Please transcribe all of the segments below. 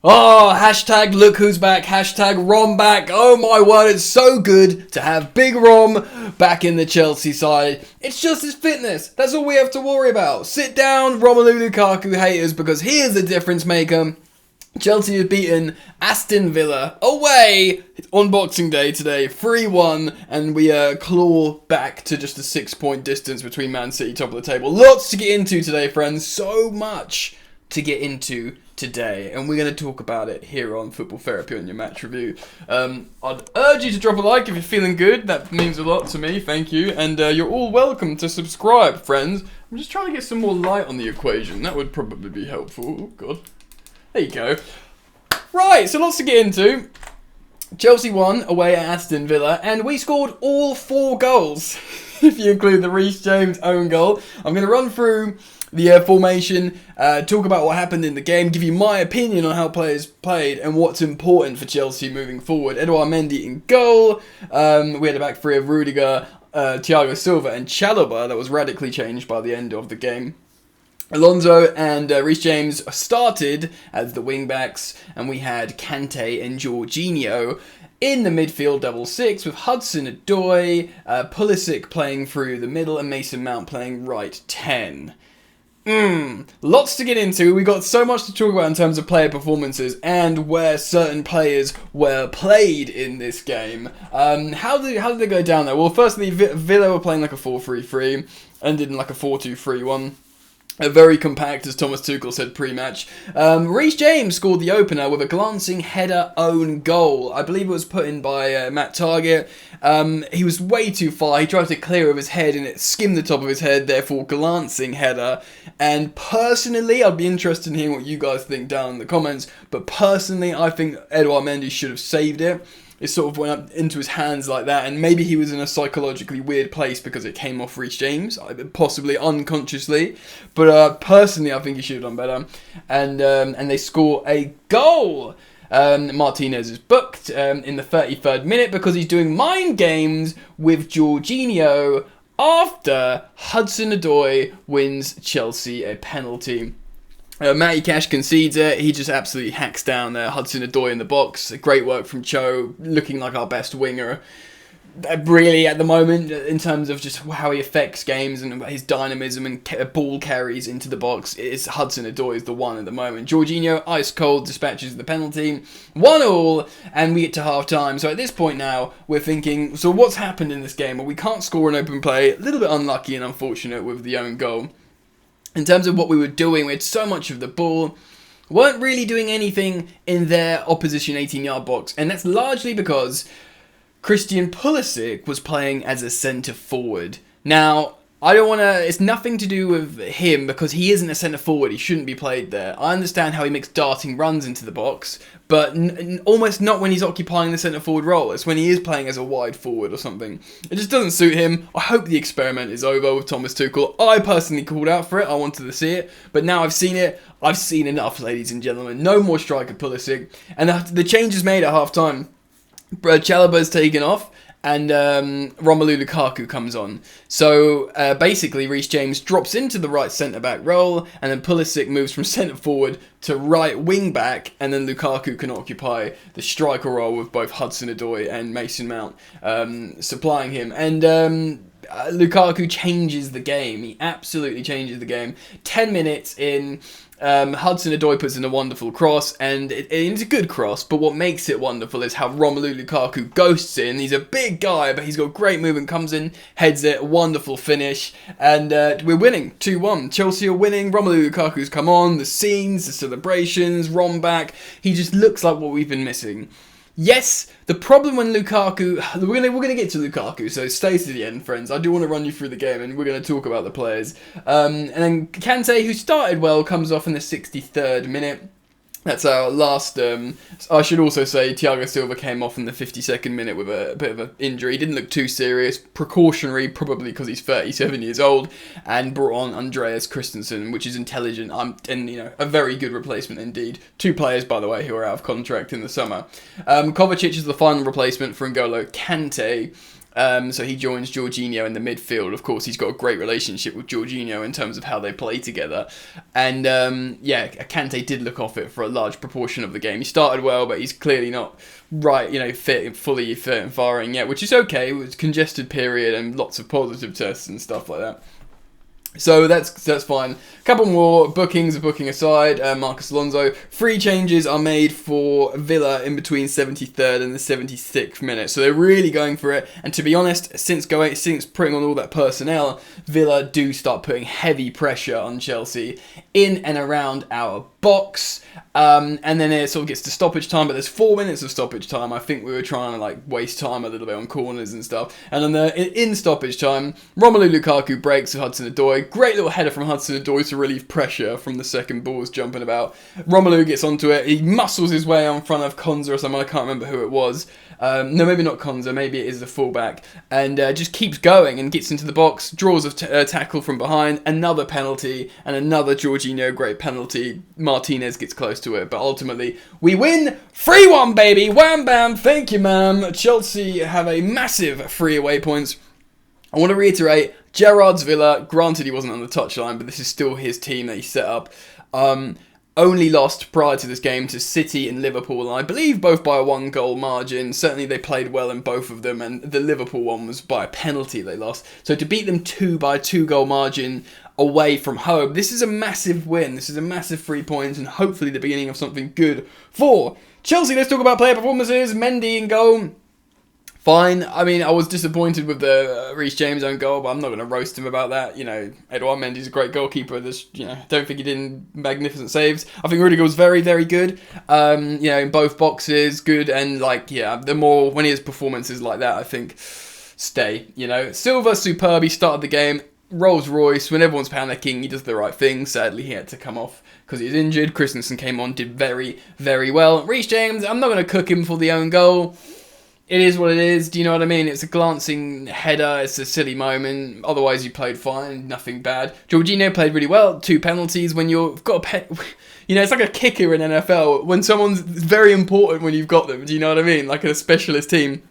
Oh, hashtag look who's back, hashtag ROM back. Oh my word, it's so good to have Big ROM back in the Chelsea side. It's just his fitness. That's all we have to worry about. Sit down, Romelu Lukaku haters, because he is the difference maker. Chelsea have beaten Aston Villa away on Boxing Day today, 3-1, and we claw back to just a 6-point distance between Man City top of the table. Lots to get into today, friends. So much to get into today, and we're going to talk about it here on Football Therapy on your match review. I'd urge you to drop a like if you're feeling good. That means a lot to me, thank you. And you're all welcome to subscribe, friends. I'm just trying to get some more light on the equation. That would probably be helpful. Oh, God. There you go. Right, so lots to get into. Chelsea won away at Aston Villa, and we scored all 4 goals, if you include the Reece James own goal. I'm going to run through the formation, talk about what happened in the game, give you my opinion on how players played and what's important for Chelsea moving forward. Edouard Mendy in goal. We had a back three of Rudiger, Thiago Silva and Chalobah that was radically changed by the end of the game. Alonso and Reece James started as the wing-backs, and we had Kante and Jorginho in the midfield double six, with Hudson-Odoi, Pulisic playing through the middle, and Mason Mount playing right 10. Lots to get into. We got so much to talk about in terms of player performances and where certain players were played in this game. How did they go down there? Well, firstly, Villa were playing like a 4-3-3, ended in like a 4-2-3-1. Very compact, as Thomas Tuchel said pre-match. Reece James scored the opener with a glancing header own goal. I believe it was put in by Matt Target. He was way too far. He tried to clear of his head and it skimmed the top of his head, therefore glancing header. And personally, I'd be interested in hearing what you guys think down in the comments, but personally, I think Edouard Mendy should have saved it. It sort of went up into his hands like that, and maybe he was in a psychologically weird place because it came off Reece James, possibly unconsciously. But personally, I think he should have done better. And they score a goal. Martinez is booked in the 33rd minute because he's doing mind games with Jorginho after Hudson-Odoi wins Chelsea a penalty. Matty Cash concedes it. He just absolutely hacks down Hudson-Odoi in the box. Great work from Cho, looking like our best winger. Really, at the moment, in terms of just how he affects games and his dynamism and ball carries into the box, it's Hudson-Odoi is the one at the moment. Jorginho, ice cold, dispatches the penalty. 1-1, and we get to half-time. So at this point now, we're thinking, so what's happened in this game? Well, we can't score an open play. A little bit unlucky and unfortunate with the own goal. In terms of what we were doing, we had so much of the ball, weren't really doing anything in their opposition 18-yard box, and that's largely because Christian Pulisic was playing as a centre forward. Now, I don't want to, it's nothing to do with him because he isn't a centre forward, he shouldn't be played there. I understand how he makes darting runs into the box, but almost not when he's occupying the centre forward role. It's when he is playing as a wide forward or something. It just doesn't suit him. I hope the experiment is over with Thomas Tuchel. I personally called out for it, I wanted to see it, but now I've seen it. I've seen enough, ladies and gentlemen. No more striker Pulisic. And the changes made at half time. Chalobah's taken off, and Romelu Lukaku comes on. So basically, Reece James drops into the right centre-back role, and then Pulisic moves from centre-forward to right wing-back, and then Lukaku can occupy the striker role with both Hudson-Odoi and Mason Mount supplying him. And Lukaku changes the game. He absolutely changes the game. 10 minutes in, Hudson-Odoi puts in a wonderful cross, and it's a good cross, but what makes it wonderful is how Romelu Lukaku ghosts in. He's a big guy, but he's got great movement, comes in, heads it, wonderful finish, and we're winning, 2-1. Chelsea are winning, Romelu Lukaku's come on, the scenes, the celebrations, Rom back, he just looks like what we've been missing. Yes, the problem when Lukaku, we're gonna get to Lukaku, so stay to the end, friends. I do want to run you through the game, and we're going to talk about the players. And then Kante, who started well, comes off in the 63rd minute. That's our last, I should also say Thiago Silva came off in the 52nd minute with a bit of an injury. He didn't look too serious, precautionary, probably because he's 37 years old, and brought on Andreas Christensen, which is intelligent, and a very good replacement indeed. 2 players, by the way, who are out of contract in the summer. Kovacic is the final replacement for N'Golo Kante. So he joins Jorginho in the midfield. Of course, he's got a great relationship with Jorginho in terms of how they play together. And Kante did look off it for a large proportion of the game. He started well, but he's clearly not fully fit and firing yet, which is okay. It was a congested period and lots of positive tests and stuff like that. So that's fine. A couple more booking aside. Marcus Alonso. 3 changes are made for Villa in between 73rd and the 76th minute. So they're really going for it. And to be honest, since putting on all that personnel, Villa do start putting heavy pressure on Chelsea in and around our box. And then it sort of gets to stoppage time, but there's 4 minutes of stoppage time. I think we were trying to waste time a little bit on corners and stuff. And then in stoppage time, Romelu Lukaku breaks with Hudson-Odoi. Great little header from Hudson-Odoi to relieve pressure from the second balls jumping about. Romelu gets onto it. He muscles his way on front of Konza or someone. I can't remember who it was. No, maybe not Konza. Maybe it is the fullback. And just keeps going and gets into the box. Draws a tackle from behind. Another penalty. And another Jorginho great penalty. Martinez gets close to it. But ultimately, we win 3-1, baby. Wham bam. Thank you, ma'am. Chelsea have a massive 3 away points. I want to reiterate, Gerrard's Villa, granted he wasn't on the touchline, but this is still his team that he set up, only lost prior to this game to City and Liverpool, and I believe both by a 1-goal margin. Certainly they played well in both of them, and the Liverpool one was by a penalty they lost. So to beat them by a 2-goal margin away from home, this is a massive win. This is a massive 3 points, and hopefully the beginning of something good for Chelsea. Let's talk about player performances. Mendy in goal. Fine. I mean, I was disappointed with the Reece James own goal, but I'm not going to roast him about that. Edouard Mendy's a great goalkeeper. Don't think he did magnificent saves. I think Rudiger was very, very good. In both boxes, good, and the more when he has performances like that, I think stay. Silva, superb. He started the game. Rolls Royce, when everyone's panicking, he does the right thing. Sadly, he had to come off because he was injured. Christensen came on, did very, very well. Reece James, I'm not going to cook him for the own goal. It is what it is. Do you know what I mean? It's a glancing header. It's a silly moment. Otherwise, you played fine. Nothing bad. Jorginho played really well. 2 penalties. When you've got it's like a kicker in NFL. When someone's very important when you've got them. Do you know what I mean? Like a specialist team.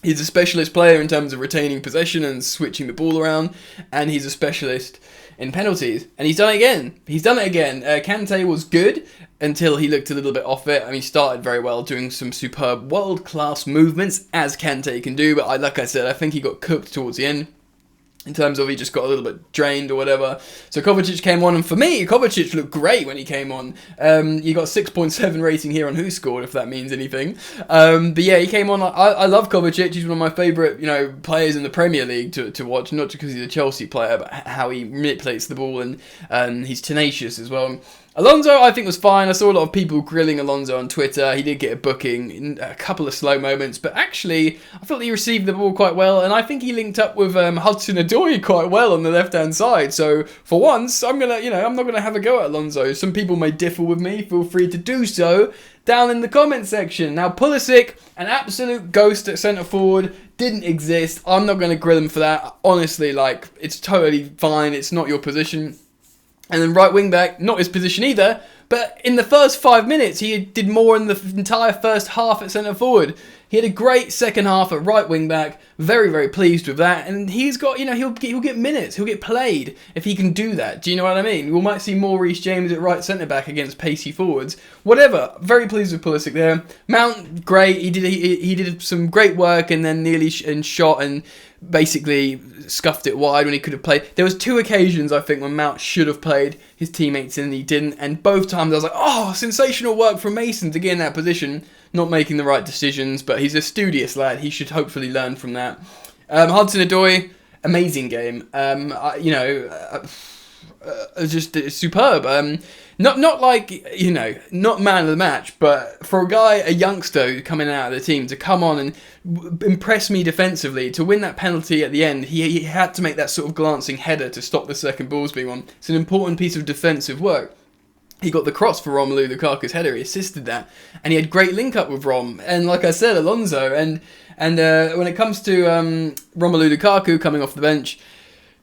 He's a specialist player in terms of retaining possession and switching the ball around. And he's a specialist in penalties. And he's done it again. Kante was good until he looked a little bit off it. I mean, he started very well, doing some superb world-class movements, as Kante can do. But like I said, I think he got cooked towards the end. In terms of he just got a little bit drained or whatever. So Kovacic came on, and for me, Kovacic looked great when he came on. You got 6.7 rating here on Who Scored, if that means anything. But yeah, he came on. I love Kovacic. He's one of my favourite, players in the Premier League to watch. Not just because he's a Chelsea player, but how he manipulates the ball, and he's tenacious as well. Alonso, I think, was fine. I saw a lot of people grilling Alonso on Twitter. He did get a booking in a couple of slow moments, but actually, I thought he received the ball quite well, and I think he linked up with Hudson-Odoi quite well on the left-hand side. So, for once, I'm not gonna have a go at Alonso. Some people may differ with me. Feel free to do so down in the comment section. Now, Pulisic, an absolute ghost at centre forward, didn't exist. I'm not gonna grill him for that. Honestly, it's totally fine. It's not your position. And then right wing back, not his position either, but in the first 5 minutes, he did more in the entire first half at centre forward. He had a great second half at right wing back. Very, very pleased with that. And he's got, he'll get minutes. He'll get played if he can do that. Do you know what I mean? We might see more Reece James at right centre back against pacey forwards. Whatever. Very pleased with Pulisic there. Mount, great. He did some great work and then nearly shot and basically scuffed it wide when he could have played. There was 2 occasions, I think, when Mount should have played his teammates and he didn't. And both times I was like, oh, sensational work from Mason to get in that position. Not making the right decisions, but he's a studious lad. He should hopefully learn from that. Hudson-Odoi, amazing game. Just superb. Not man of the match, but for a youngster coming out of the team to come on and impress me defensively, to win that penalty at the end, he had to make that sort of glancing header to stop the second balls being won. It's an important piece of defensive work. He got the cross for Romelu Lukaku's header. He assisted that, and he had great link up with Rom. And like I said, Alonso. And when it comes to Romelu Lukaku coming off the bench,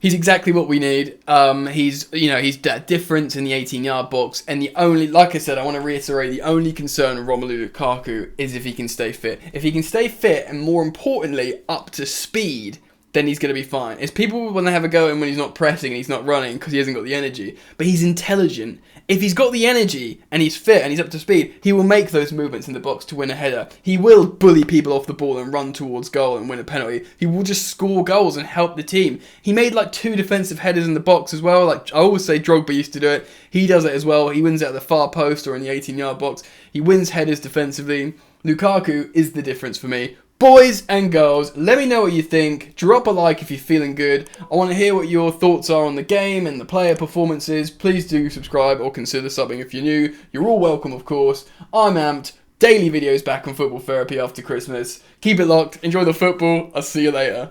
He's exactly what we need. He's that difference in the 18-yard box. And the only, like I said, I want to reiterate, the only concern with Romelu Lukaku is if he can stay fit. If he can stay fit and, more importantly, up to speed, then he's going to be fine. It's people when they have a go at him when he's not pressing and he's not running because he hasn't got the energy. But he's intelligent. If he's got the energy and he's fit and he's up to speed, he will make those movements in the box to win a header. He will bully people off the ball and run towards goal and win a penalty. He will just score goals and help the team. He made like 2 defensive headers in the box as well. Like I always say, Drogba used to do it. He does it as well. He wins out the far post or in the 18-yard box. He wins headers defensively. Lukaku is the difference for me. Boys and girls, let me know what you think. Drop a like if you're feeling good. I want to hear what your thoughts are on the game and the player performances. Please do subscribe or consider subbing if you're new. You're all welcome, of course. I'm amped. Daily videos back on Football Therapy after Christmas. Keep it locked. Enjoy the football. I'll see you later.